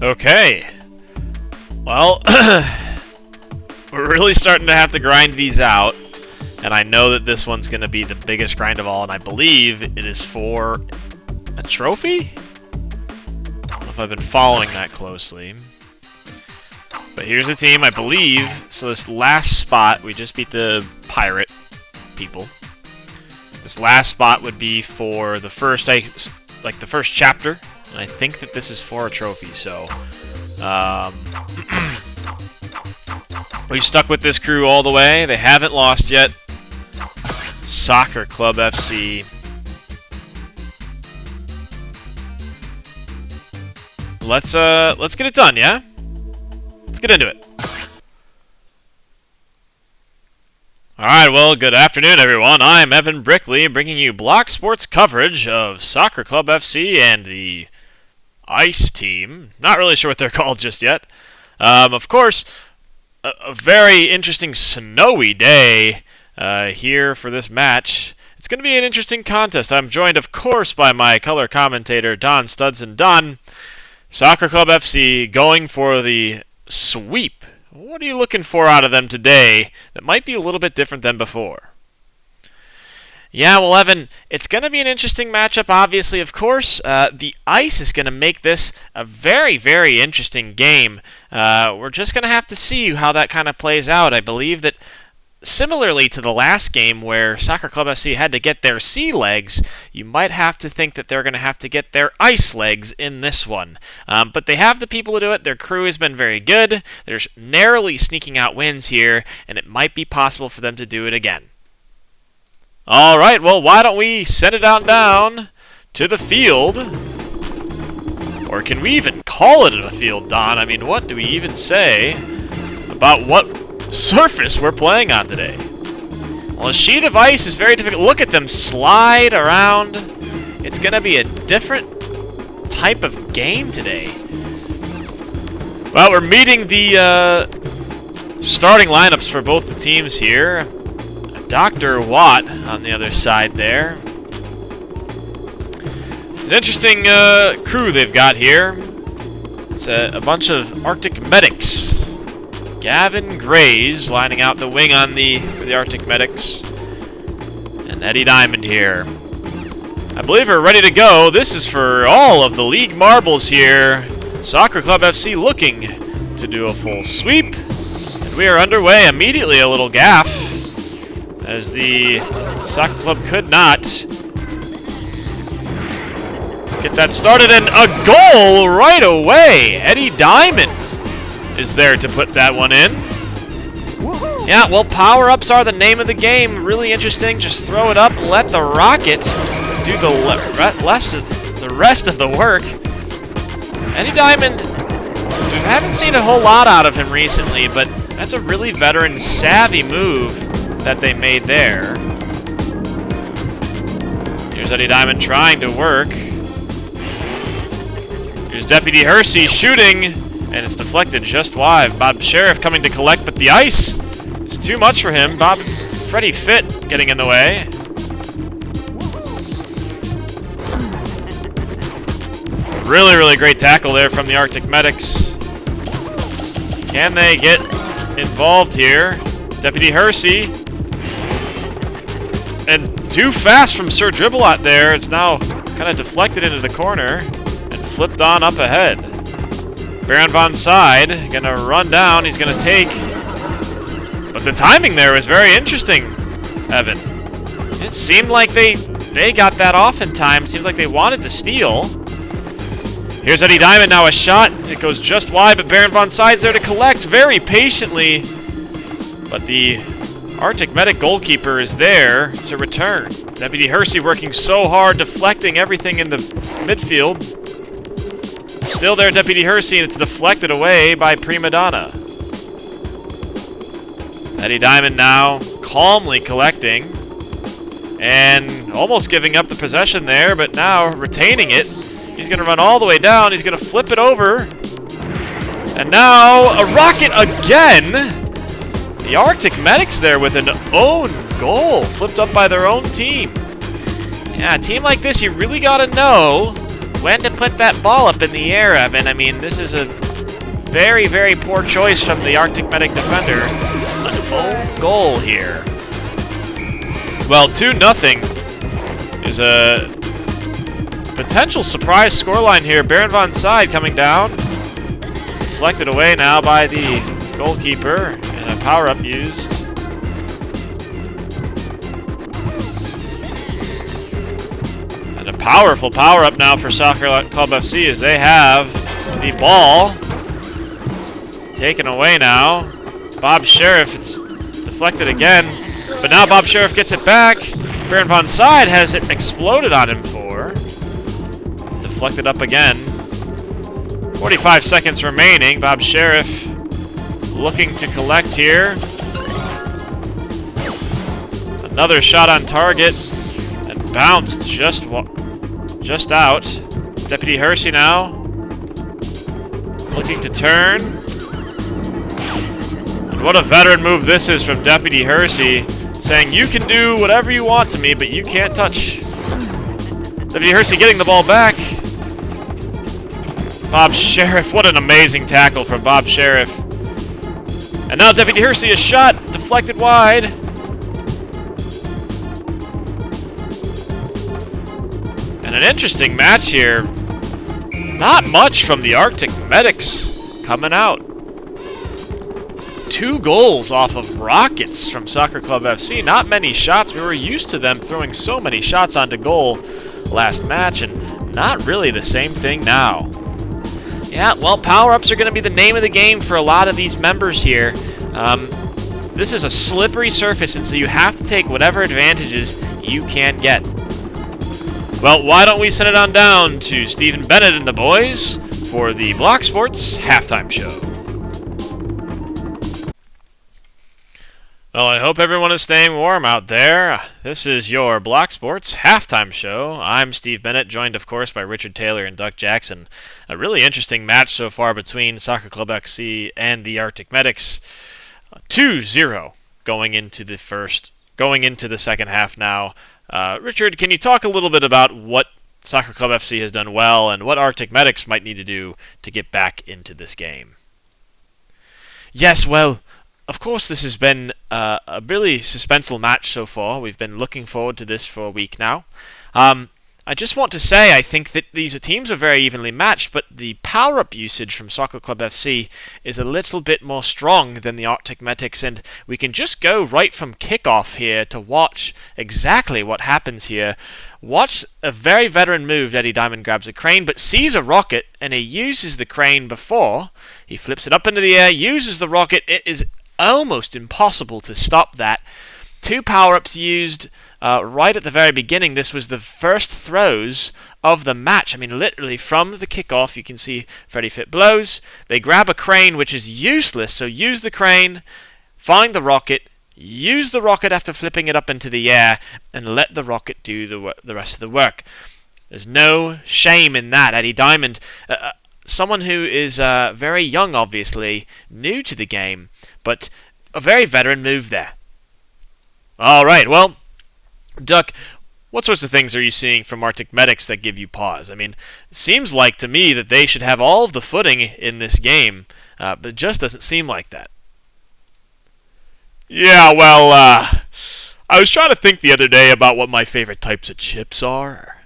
Okay. Well, we're really starting to have to grind these out. And I know that this one's going to be the biggest grind of all, and I believe it is for a trophy? I don't know if I've been following that closely. But here's the team, I believe. So this last spot, we just beat the pirate people. This last spot would be for the first, like the first chapter. And I think that this is for a trophy, so... we stuck with this crew all the way. They haven't lost yet. Soccer Club FC. Let's get it done, yeah? Let's get into it. Alright, well, good afternoon, everyone. I'm Evan Brickley, bringing you block sports coverage of Soccer Club FC and the Ice team. Not really sure what they're called just yet. Of course, a very interesting snowy day here for this match. It's going to be an interesting contest. I'm joined, of course, by my color commentator, Don Studson. Don, Soccer Club FC going for the sweep. What are you looking for out of them today that might be a little bit different than before? Yeah, well, Evan, it's going to be an interesting matchup, obviously, of course. The Ice is going to make this a very, very interesting game. We're just going to have to see how that kind of plays out. I believe that similarly to the last game where Soccer Club FC had to get their sea legs, you might have to think that they're going to have to get their ice legs in this one. But they have the people to do it. Their crew has been very good. They're narrowly sneaking out wins here, and it might be possible for them to do it again. All right, well, why don't we send it on down to the field? Or can we even call it a field, Don? I mean, what do we even say about what surface we're playing on today? Well, a sheet of ice is very difficult. Look at them slide around. It's going to be a different type of game today. Well, we're meeting the starting lineups for both the teams here. Dr. Watt on the other side there. It's an interesting crew they've got here. It's a bunch of Arctic medics. Gavin Grays lining out the wing for the Arctic medics. And Eddie Diamond here. I believe we're ready to go. This is for all of the league marbles here. Soccer Club FC looking to do a full sweep. And we are underway immediately. A little gaff, as the Soccer Club could not get that started, and a goal right away. Eddie Diamond is there to put that one in. Yeah, well, power-ups are the name of the game. Really interesting. Just throw it up, let the rocket do the rest of the work. Eddie Diamond, we haven't seen a whole lot out of him recently, but that's a really veteran, savvy move that they made there. Here's Eddie Diamond trying to work. Here's Deputy Hersey shooting, and it's deflected just wide. Bob Sheriff coming to collect, but the ice is too much for him. Freddie Fitt getting in the way. Really, really great tackle there from the Arctic Medics. Can they get involved here? Deputy Hersey. And too fast from Sir Dribblot there. It's now kind of deflected into the corner and flipped on up ahead. Baron Von Side gonna run down. He's gonna take. But the timing there was very interesting, Evan. It seemed like they got that off in time. Seemed like they wanted to steal. Here's Eddie Diamond now, a shot. It goes just wide, but Baron Von Side's there to collect very patiently. But the Arctic Medic goalkeeper is there to return. Deputy Hersey working so hard, deflecting everything in the midfield. Still there, Deputy Hersey, and it's deflected away by Prima Donna. Eddie Diamond now calmly collecting and almost giving up the possession there, but now retaining it. He's going to run all the way down. He's going to flip it over. And now a rocket again. The Arctic Medics there with an own goal, flipped up by their own team. Yeah, a team like this, you really got to know when to put that ball up in the air, Evan. I mean, this is a very, very poor choice from the Arctic Medic defender. An own goal here. Well, 2-0 is a potential surprise scoreline here. Baron von Side coming down. Deflected away now by the goalkeeper, and a power-up used. And a powerful power-up now for Soccer Club FC as they have the ball taken away now. Bob Sheriff, it's deflected again, but now Bob Sheriff gets it back. Baron von Side has it exploded on him for. Deflected up again. 45 seconds remaining. Bob Sheriff looking to collect here. Another shot on target and bounced just out. Deputy Hersey now looking to turn. And what a veteran move this is from Deputy Hersey, saying you can do whatever you want to me, but you can't touch. Deputy Hersey getting the ball back. Bob Sheriff, what an amazing tackle from Bob Sheriff. And now Deputy Hersey is shot, deflected wide. And an interesting match here. Not much from the Arctic Medics coming out. 2 goals off of rockets from Soccer Club FC. Not many shots. We were used to them throwing so many shots onto goal last match, and not really the same thing now. Yeah, well, power-ups are going to be the name of the game for a lot of these members here. This is a slippery surface, and so you have to take whatever advantages you can get. Well, why don't we send it on down to Stephen Bennett and the boys for the Block Sports Halftime Show. Well, I hope everyone is staying warm out there. This is your Block Sports Halftime Show. I'm Steve Bennett, joined, of course, by Richard Taylor and Duck Jackson. A really interesting match so far between Soccer Club FC and the Arctic Medics. 2-0 going into the second half now. Richard, can you talk a little bit about what Soccer Club FC has done well and what Arctic Medics might need to do to get back into this game? Yes, well, of course this has been a really suspenseful match so far. We've been looking forward to this for a week now. I just want to say I think that these teams are very evenly matched, but the power-up usage from Soccer Club FC is a little bit more strong than the Arctic Medics, and we can just go right from kickoff here to watch exactly what happens here. Watch a very veteran move. Eddie Diamond grabs a crane, but sees a rocket, and he uses the crane before. He flips it up into the air, uses the rocket. It is almost impossible to stop that. 2 power-ups used right at the very beginning. This was the first throws of the match. I mean, literally from the kickoff, you can see Freddy Fit blows. They grab a crane, which is useless, so use the crane, find the rocket, use the rocket after flipping it up into the air, and let the rocket do the rest of the work. There's no shame in that. Eddie Diamond, someone who is very young, obviously, new to the game, but a very veteran move there. All right, well, Duck, what sorts of things are you seeing from Arctic Medics that give you pause? I mean, it seems like to me that they should have all of the footing in this game, but it just doesn't seem like that. Yeah, well, I was trying to think the other day about what my favorite types of chips are.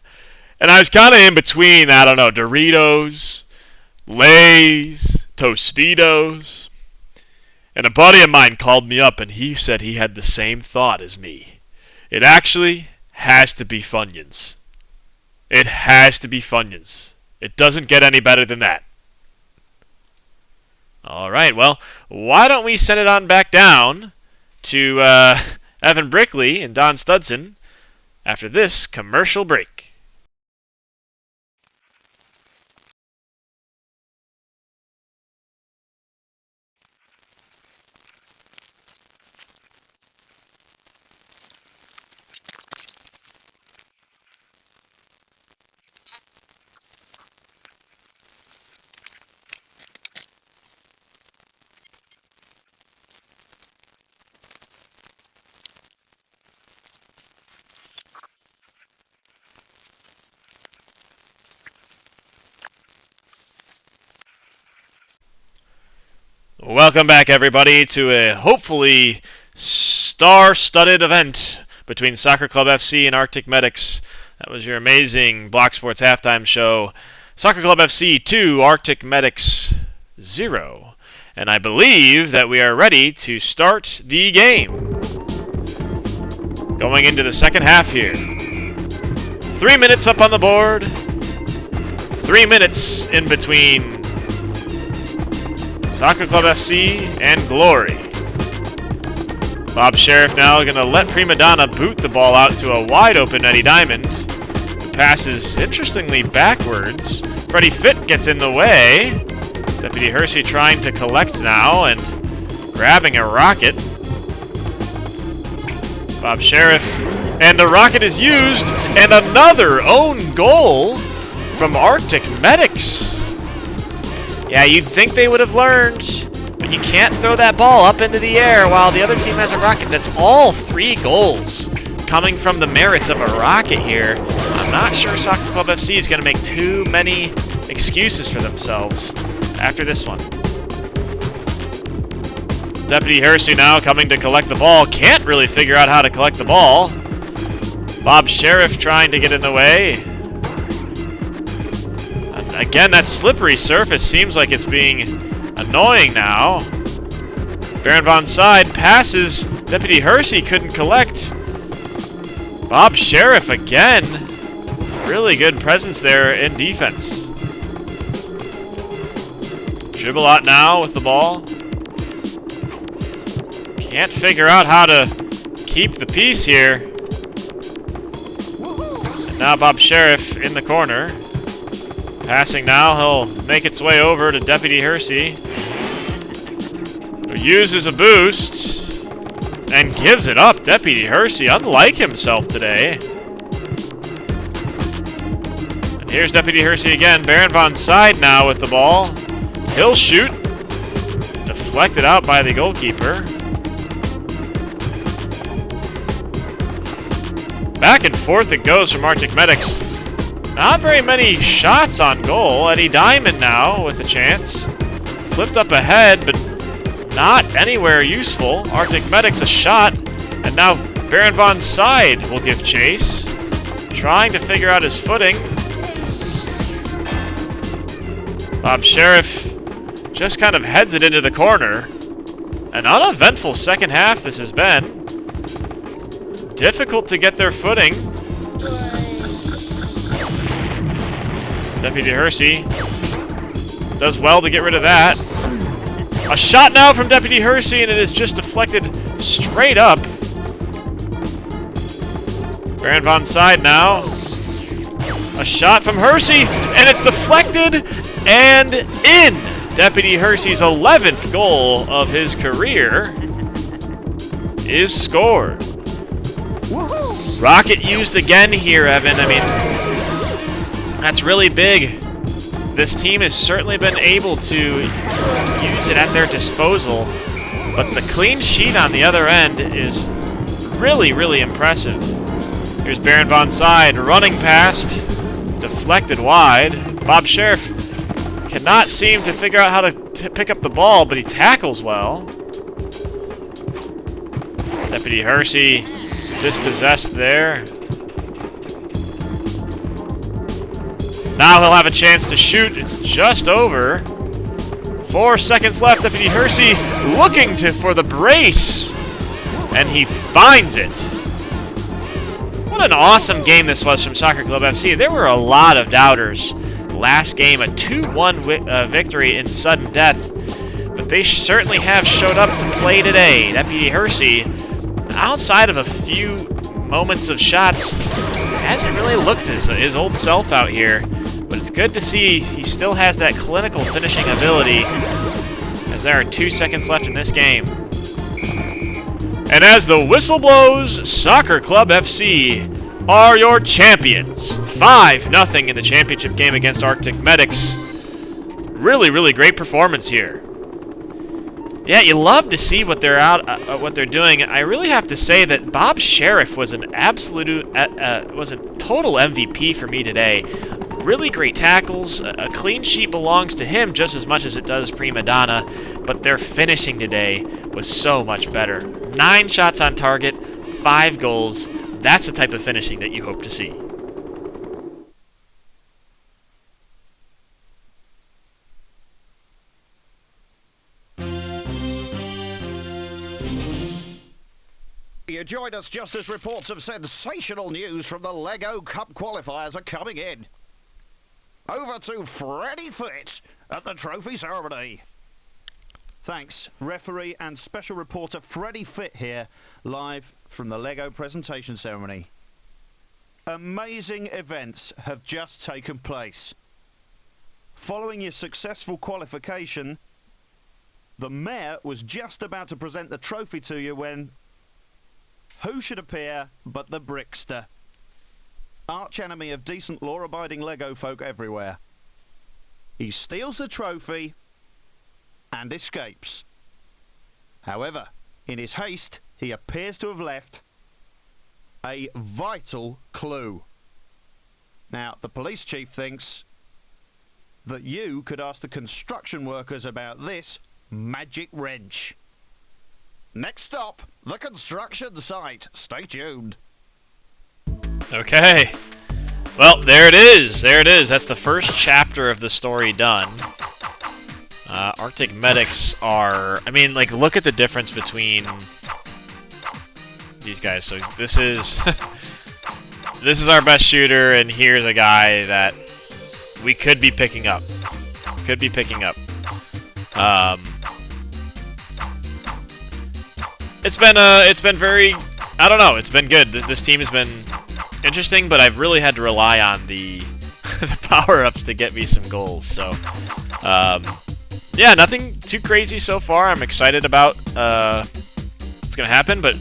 And I was kind of in between, I don't know, Doritos, Lay's, Tostitos. And a buddy of mine called me up and he said he had the same thought as me. It actually has to be Funyuns. It has to be Funyuns. It doesn't get any better than that. All right, well, why don't we send it on back down to Evan Brickley and Don Studson after this commercial break. Welcome back, everybody, to a hopefully star-studded event between Soccer Club FC and Arctic Medics. That was your amazing Block Sports halftime show. Soccer Club FC 2, Arctic Medics 0. And I believe that we are ready to start the game. Going into the second half here. 3 minutes up on the board. 3 minutes in between Soccer Club FC and Glory. Bob Sheriff now going to let Prima Donna boot the ball out to a wide open Eddie Diamond. The pass is interestingly backwards. Freddie Fitt gets in the way. Deputy Hersey trying to collect now and grabbing a rocket. Bob Sheriff, and the rocket is used, and another own goal from Arctic Medics. Yeah, you'd think they would have learned, but you can't throw that ball up into the air while the other team has a rocket. That's all 3 goals coming from the merits of a rocket here. I'm not sure Soccer Club FC is going to make too many excuses for themselves after this one. Deputy Hersey now coming to collect the ball. Can't really figure out how to collect the ball. Bob Sheriff trying to get in the way. Again, that slippery surface seems like it's being annoying now. Baron von Side passes. Deputy Hersey couldn't collect. Bob Sheriff again. Really good presence there in defense. Dribble out now with the ball. Can't figure out how to keep the peace here. And now Bob Sheriff in the corner. Passing now, he'll make its way over to Deputy Hersey, who uses a boost and gives it up. Deputy Hersey, unlike himself today. And here's Deputy Hersey again. Baron von Side now with the ball. He'll shoot. Deflected out by the goalkeeper. Back and forth it goes from Arctic Medics. Not very many shots on goal. Eddie Diamond now with a chance. Flipped up ahead, but not anywhere useful. Arctic Medics a shot, and now Baron von Side will give chase. Trying to figure out his footing. Bob Sheriff just kind of heads it into the corner. An uneventful second half this has been. Difficult to get their footing. Deputy Hersey does well to get rid of that. A shot now from Deputy Hersey, and it is just deflected straight up. Baron von Side now. A shot from Hersey, and it's deflected and in. Deputy Hersey's 11th goal of his career is scored. Rocket used again here, Evan. I mean, that's really big. This team has certainly been able to use it at their disposal, but the clean sheet on the other end is really, really impressive. Here's Baron von Side running past, deflected wide. Bob Sheriff cannot seem to figure out how to pick up the ball, but he tackles well. Deputy Hersey dispossessed there. Now he'll have a chance to shoot. It's just over. 4 seconds left. Deputy Hersey looking for the brace. And he finds it. What an awesome game this was from Soccer Club FC. There were a lot of doubters. Last game, a 2-1 victory in sudden death. But they certainly have showed up to play today. Deputy Hersey, outside of a few moments of shots, hasn't really looked his old self out here. But it's good to see he still has that clinical finishing ability, as there are 2 seconds left in this game. And as the whistle blows, Soccer Club FC are your champions. 5-0 in the championship game against Arctic Medics. Really, really great performance here. Yeah, you love to see what they're doing. I really have to say that Bob Sheriff was an total MVP for me today. really great tackles. A clean sheet belongs to him just as much as it does Prima Donna, but their finishing today was so much better. 9 shots on target, 5 goals. That's the type of finishing that you hope to see. You joined us just as reports of sensational news from the Lego Cup qualifiers are coming in. Over to Freddie Fitz at the trophy ceremony. Thanks, referee and special reporter Freddie Fitt here, live from the Lego presentation ceremony. Amazing events have just taken place. Following your successful qualification, the mayor was just about to present the trophy to you when who should appear but the Brickster? Arch enemy of decent law-abiding Lego folk everywhere. He steals the trophy and escapes. However, in his haste, he appears to have left a vital clue. Now, the police chief thinks that you could ask the construction workers about this magic wrench. Next stop, the construction site. Stay tuned. Okay. Well, there it is. There it is. That's the first chapter of the story done. Arctic medics are... I mean, like, look at the difference between these guys. So this is... this is our best shooter, and here's a guy that we could be picking up. Could be picking up. It's been very... I don't know. It's been good. This team has been interesting, but I've really had to rely on the the power-ups to get me some goals. So, yeah, nothing too crazy so far. I'm excited about what's going to happen, but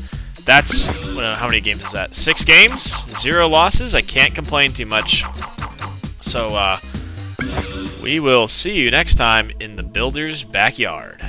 that's... how many games is that? 6 games? 0 losses? I can't complain too much. So, we will see you next time in the Builder's Backyard.